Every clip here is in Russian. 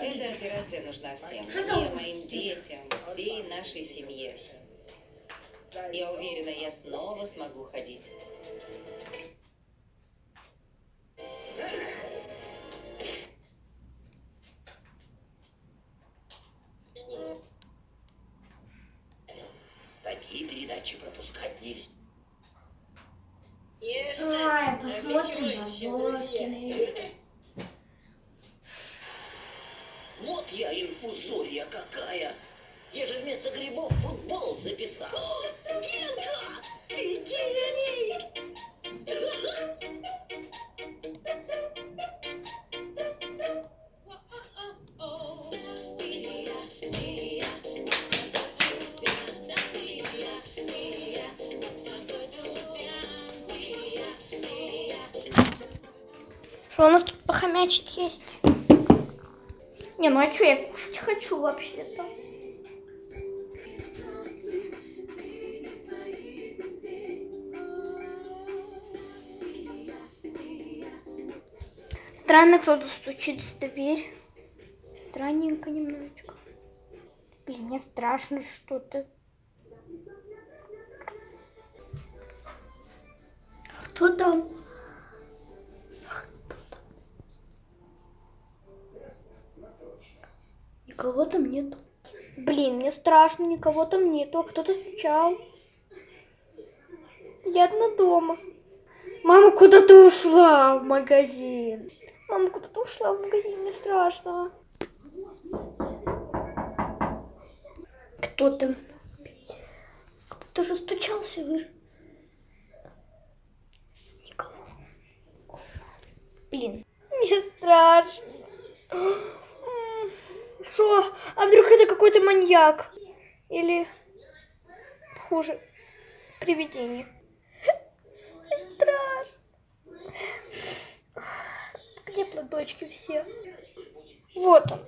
Эта операция нужна всем. Мне, моим детям, всей нашей семье. Я уверена, я снова смогу ходить. Такие передачи пропускать нельзя. Ай, посмотрим Барбоскины. Вот я инфузория какая. Я же вместо грибов футбол записал. Генка, ты гений! Что у нас тут похомячить есть? Не, ну а что, я кушать хочу вообще-то. Странно, кто-то стучит в дверь. Странненько немножечко. Блин, мне страшно что-то. Кто там? Кто там? Никого там нету. Блин, мне страшно, никого там нету. А кто-то стучал. Я одна дома. Мама куда-то ушла в магазин. Мама куда-то ушла в магазин, мне страшно. Кто там? Кто-то же стучался, вы. Никого. Блин, мне страшно. Что? А вдруг это какой-то маньяк? Или хуже, привидение? Мне страшно. Где платочки все? Вот он,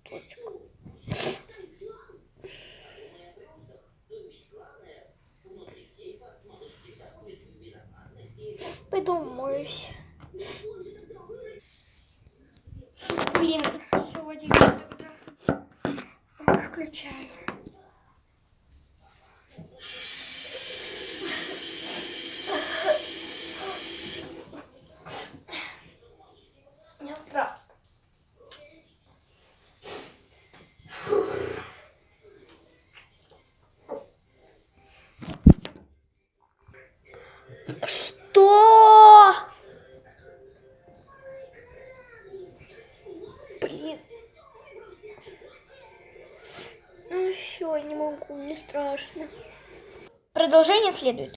платочек. Пойду умоюсь. Блин, сегодня тогда включаю. Мне страшно. Что? Блин. Ну все, не могу, мне страшно. Продолжение следует.